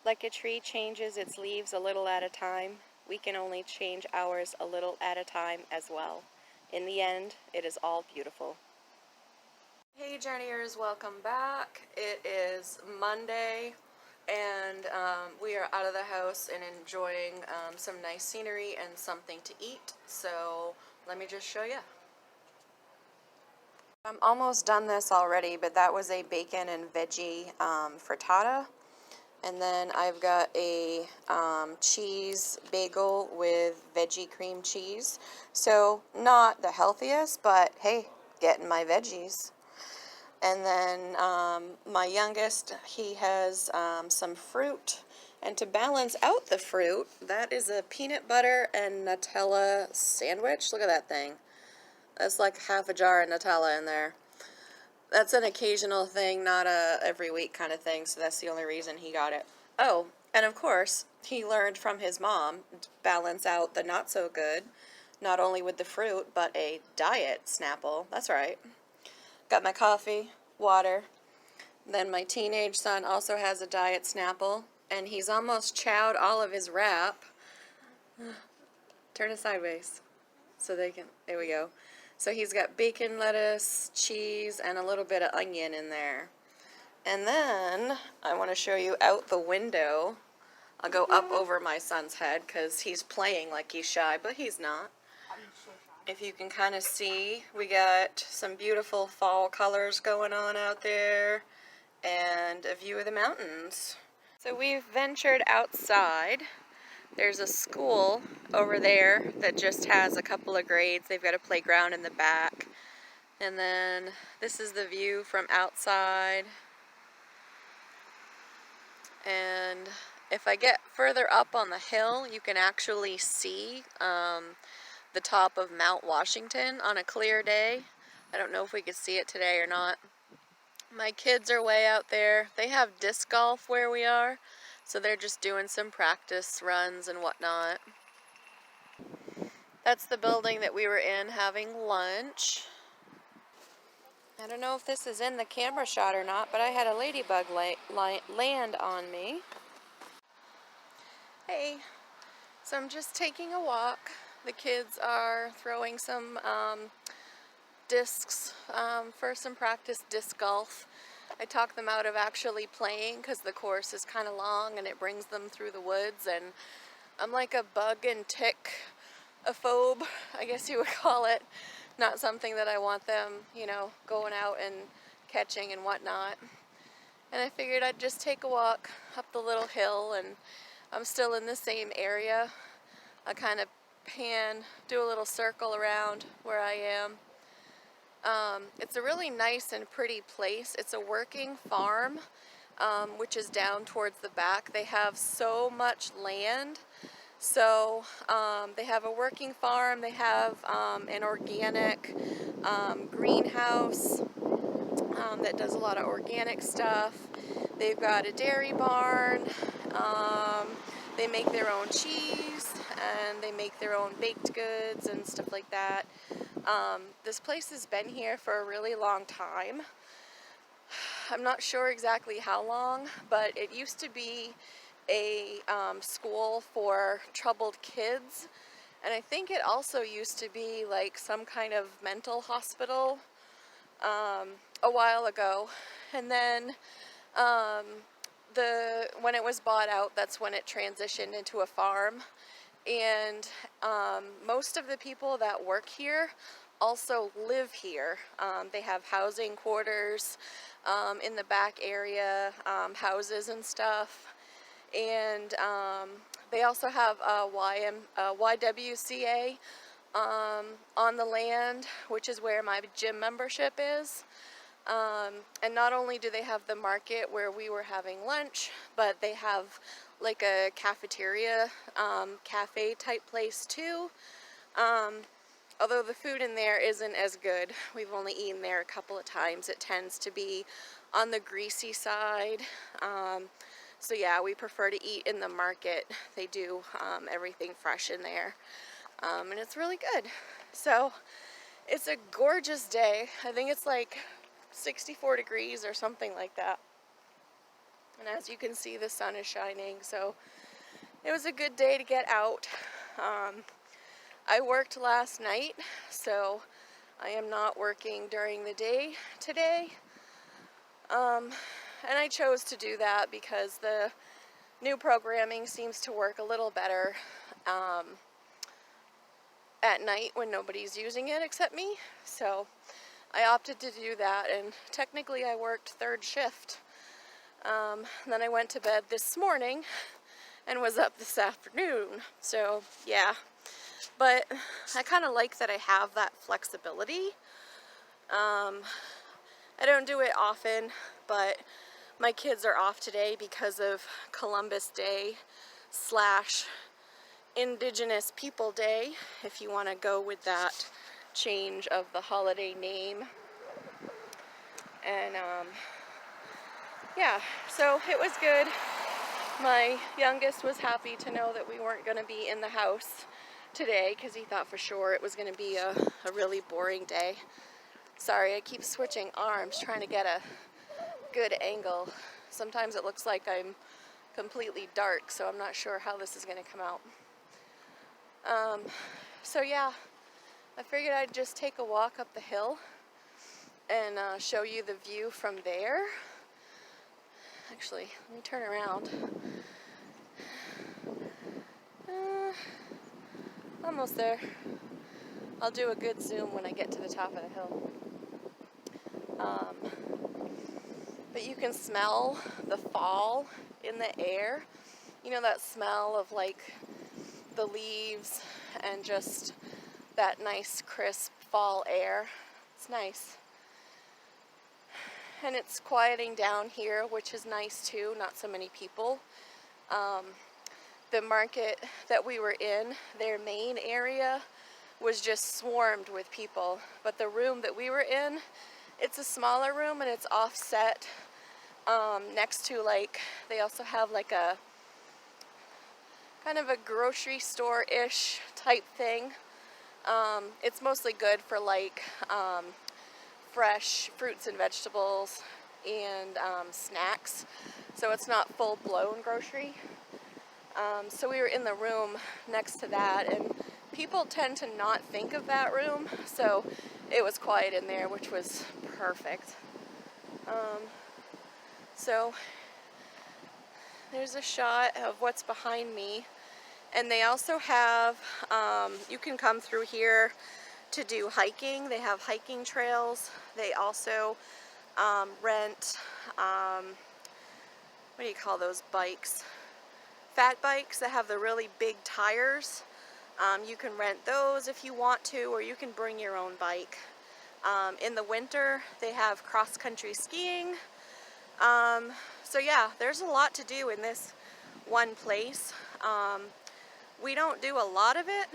Like a tree changes its leaves a little at a time, we can only change ours a little at a time as well. In the end, it is all beautiful. Hey journeyers, welcome back. It is Monday and we are out of the house and enjoying some nice scenery and something to eat. So let me just show you. I'm almost done this already, but that was a bacon and veggie frittata. And then I've got a cheese bagel with veggie cream cheese. So not the healthiest, but hey, getting my veggies. And then my youngest, he has some fruit. And to balance out the fruit, that is a peanut butter and Nutella sandwich. Look at that thing. That's like half a jar of Nutella in there. That's an occasional thing, not a every week kind of thing, so that's the only reason he got it. Oh, and of course, he learned from his mom to balance out the not so good, not only with the fruit, but a diet Snapple. That's right. Got my coffee, water. Then my teenage son also has a diet Snapple, and he's almost chowed all of his wrap. Turn it sideways so they can, there we go. So he's got bacon, lettuce, cheese, and a little bit of onion in there. And then I want to show you out the window. I'll go up over my son's head because he's playing like he's shy, but he's not. If you can kind of see, we got some beautiful fall colors going on out there and a view of the mountains. So we've ventured outside. There's a school over there that just has a couple of grades. They've got a playground in the back. And then this is the view from outside. And if I get further up on the hill, you can actually see the top of Mount Washington on a clear day. I don't know if we could see it today or not. My kids are way out there. They have disc golf where we are. So they're just doing some practice runs and whatnot. That's the building that we were in having lunch. I don't know if this is in the camera shot or not, but I had a ladybug land on me. Hey, so I'm just taking a walk. The kids are throwing some discs for some practice disc golf. I talk them out of actually playing because the course is kind of long and it brings them through the woods, and I'm like a bug and tick phobe, I guess you would call it. Not something that I want them, you know, going out and catching and whatnot. And I figured I'd just take a walk up the little hill, and I'm still in the same area. I kind of do a little circle around where I am. It's a really nice and pretty place. It's a working farm, which is down towards the back. They have so much land. So they have a working farm. They have an organic greenhouse that does a lot of organic stuff. They've got a dairy barn. They make their own cheese, and they make their own baked goods and stuff like that. This place has been here for a really long time. I'm not sure exactly how long, but it used to be a school for troubled kids, and I think it also used to be like some kind of mental hospital a while ago. And then when it was bought out, that's when it transitioned into a farm. And most of the people that work here also live here. They have housing quarters in the back area, houses and stuff. And they also have a YWCA on the land, which is where my gym membership is. And not only do they have the market where we were having lunch, but they have like a cafeteria, cafe type place too. Although the food in there isn't as good. We've only eaten there a couple of times. It tends to be on the greasy side. So yeah, we prefer to eat in the market. They do everything fresh in there. And it's really good. So it's a gorgeous day. I think it's like 64 degrees or something like that. And as you can see, the sun is shining, so it was a good day to get out. I worked last night, so I am not working during the day today. And I chose to do that because the new programming seems to work a little better at night when nobody's using it except me. So I opted to do that, and technically I worked third shift. Then I went to bed this morning and was up this afternoon. So yeah, but I kind of like that I have that flexibility. I don't do it often, but my kids are off today because of Columbus Day / Indigenous People Day, if you want to go with that change of the holiday name. And yeah, so it was good. My youngest was happy to know that we weren't going to be in the house today because he thought for sure it was going to be a really boring day. Sorry, I keep switching arms trying to get a good angle. Sometimes it looks like I'm completely dark, so I'm not sure how this is going to come out. So yeah, I figured I'd just take a walk up the hill and show you the view from there. Actually, let me turn around. Almost there. I'll do a good zoom when I get to the top of the hill. But you can smell the fall in the air. You know that smell of like the leaves and just that nice crisp fall air. It's nice. And it's quieting down here, which is nice too, not so many people. The market that we were in, their main area, was just swarmed with people. But the room that we were in, it's a smaller room and it's offset next to, like, they also have like a kind of a grocery store-ish type thing. It's mostly good for like fresh fruits and vegetables and snacks, so it's not full-blown grocery. So we were in the room next to that, and people tend to not think of that room, so it was quiet in there, which was perfect. So there's a shot of what's behind me, and they also have, you can come through here to do hiking. They have hiking trails. They also rent, what do you call those bikes? Fat bikes that have the really big tires. You can rent those if you want to, or you can bring your own bike. In the winter, they have cross-country skiing. So yeah, there's a lot to do in this one place. We don't do a lot of it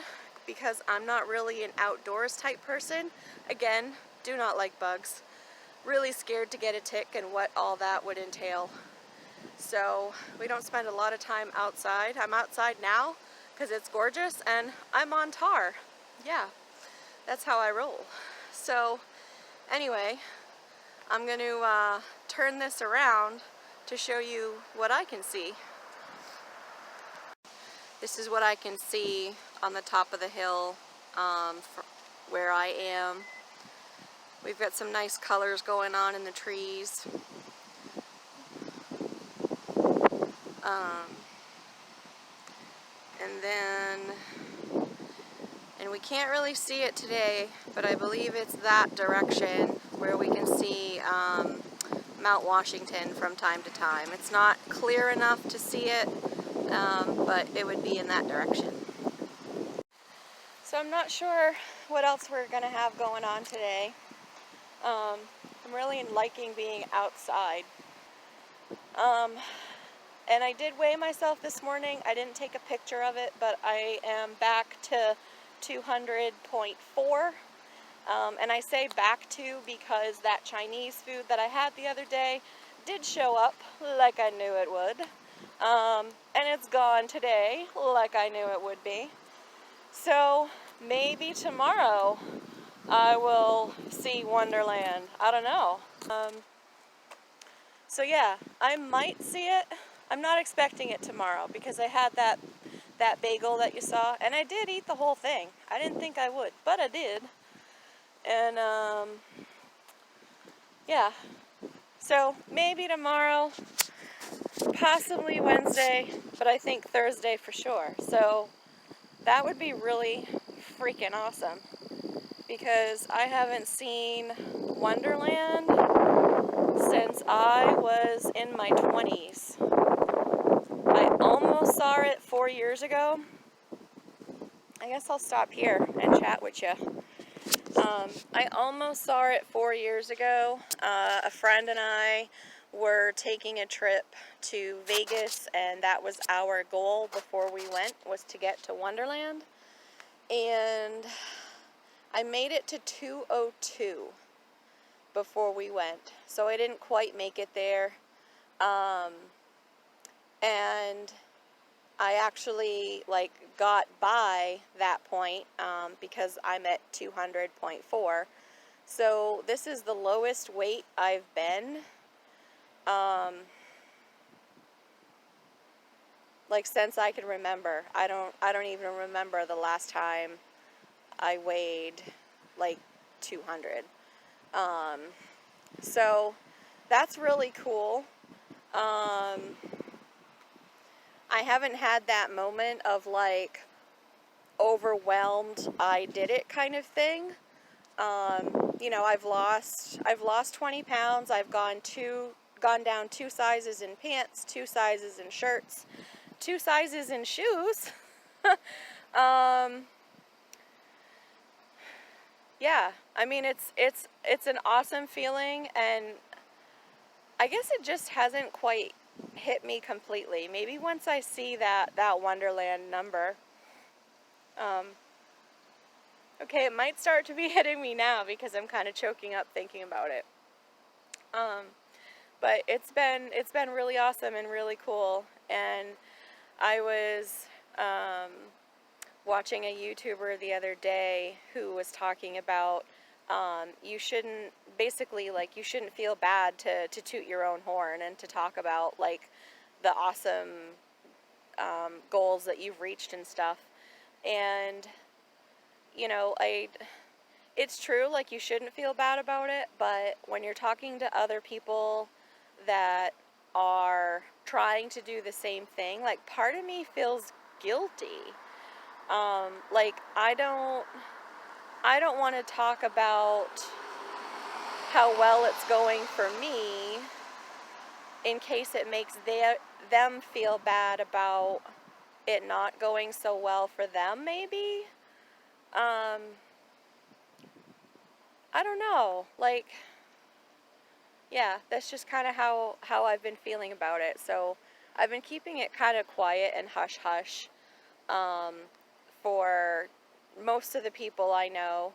because I'm not really an outdoors type person. Again, do not like bugs. Really scared to get a tick and what all that would entail. So we don't spend a lot of time outside. I'm outside now because it's gorgeous and I'm on tar. Yeah, that's how I roll. So anyway, I'm going to turn this around to show you what I can see. This is what I can see on the top of the hill where I am. We've got some nice colors going on in the trees. And we can't really see it today, but I believe it's that direction where we can see Mount Washington from time to time. It's not clear enough to see it, but it would be in that direction. So I'm not sure what else we're going to have going on today. I'm really liking being outside. And I did weigh myself this morning. I didn't take a picture of it, but I am back to 200.4. And I say back to because that Chinese food that I had the other day did show up like I knew it would. And it's gone today like I knew it would be. So maybe tomorrow I will see Wonderland. I don't know. So yeah, I might see it. I'm not expecting it tomorrow because I had that bagel that you saw, and I did eat the whole thing. I didn't think I would, but I did. And yeah. So maybe tomorrow, possibly Wednesday, but I think Thursday for sure. So that would be really freaking awesome because I haven't seen Wonderland since I was in my 20s. I almost saw it 4 years ago. I guess I'll stop here and chat with you. I almost saw it 4 years ago. A friend and I were taking a trip to Vegas, and that was our goal before we went, was to get to Wonderland. And I made it to 2:02 before we went, so I didn't quite make it there. And I actually got by that point because I'm at 200.4. So this is the lowest weight I've been since I can remember. I don't even remember the last time I weighed 200. So that's really cool. I haven't had that moment of overwhelmed, I did it kind of thing. I've lost 20 pounds. I've gone down 2 sizes in pants, 2 sizes in shirts, 2 sizes in shoes. Yeah, I mean it's an awesome feeling, and I guess it just hasn't quite hit me completely. Maybe once I see that Wonderland number. Okay, it might start to be hitting me now because I'm kind of choking up thinking about it. But it's been really awesome and really cool. And I was watching a YouTuber the other day who was talking about you shouldn't feel bad to toot your own horn and to talk about the awesome goals that you've reached and stuff. And it's true, you shouldn't feel bad about it, but when you're talking to other people that are trying to do the same thing, part of me feels guilty. I don't want to talk about how well it's going for me in case it makes them feel bad about it not going so well for them, maybe. I don't know, yeah, that's just kind of how I've been feeling about it. So I've been keeping it kind of quiet and hush-hush for most of the people I know.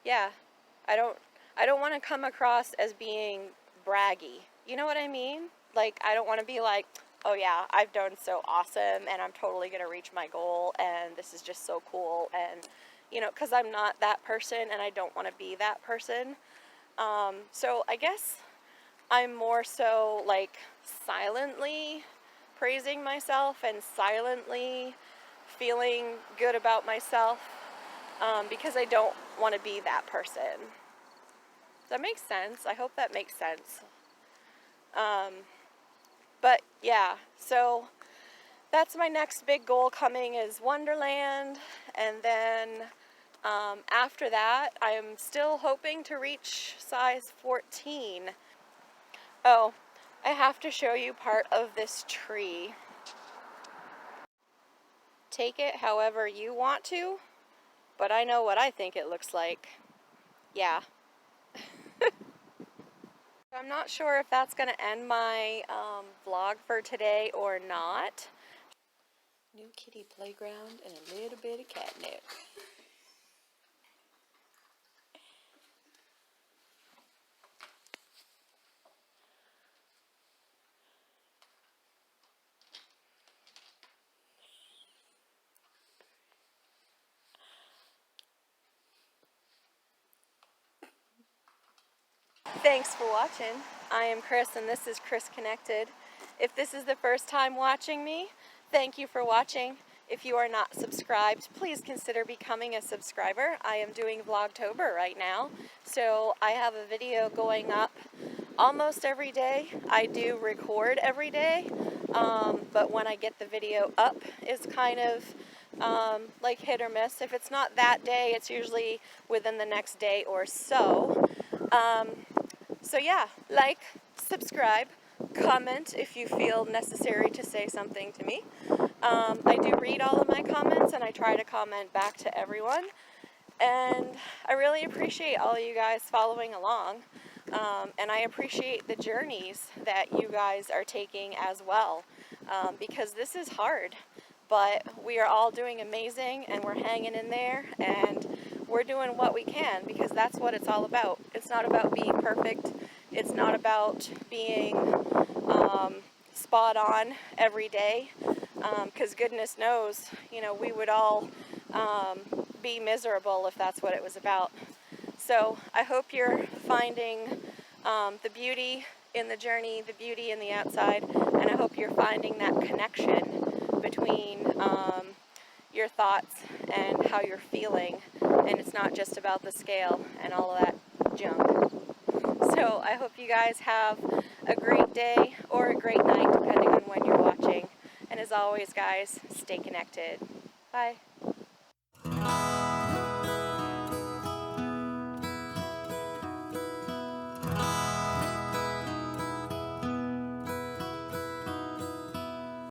Yeah, I don't want to come across as being braggy. You know what I mean? I don't want to be like, oh yeah, I've done so awesome and I'm totally going to reach my goal and this is just so cool. And, because I'm not that person and I don't want to be that person. So I guess I'm more so silently praising myself and silently feeling good about myself because I don't want to be that person. Does that make sense? I hope that makes sense. But yeah, so that's my next big goal coming is Wonderland, and then after that, I am still hoping to reach size 14. Oh, I have to show you part of this tree. Take it however you want to, but I know what I think it looks like. Yeah. I'm not sure if that's going to end my vlog for today or not. New kitty playground and a little bit of catnip. Thanks for watching. I am Chris and this is Chris Connected. If this is the first time watching me, thank you for watching. If you are not subscribed, please consider becoming a subscriber. I am doing Vlogtober right now, so I have a video going up almost every day. I do record every day, but when I get the video up, it's kind of like hit or miss. If it's not that day, it's usually within the next day or so. So yeah, like, subscribe, comment if you feel necessary to say something to me. I do read all of my comments and I try to comment back to everyone. And I really appreciate all of you guys following along. And I appreciate the journeys that you guys are taking as well. Because this is hard. But we are all doing amazing and we're hanging in there and we're doing what we can because that's what it's all about. It's not about being perfect. It's not about being spot on every day because goodness knows, you know, we would all be miserable if that's what it was about. So I hope you're finding the beauty in the journey, the beauty in the outside, and I hope you're finding that connection between your thoughts and how you're feeling, and it's not just about the scale and all of that junk. So I hope you guys have a great day or a great night depending on when you're watching, and as always guys, stay connected. Bye.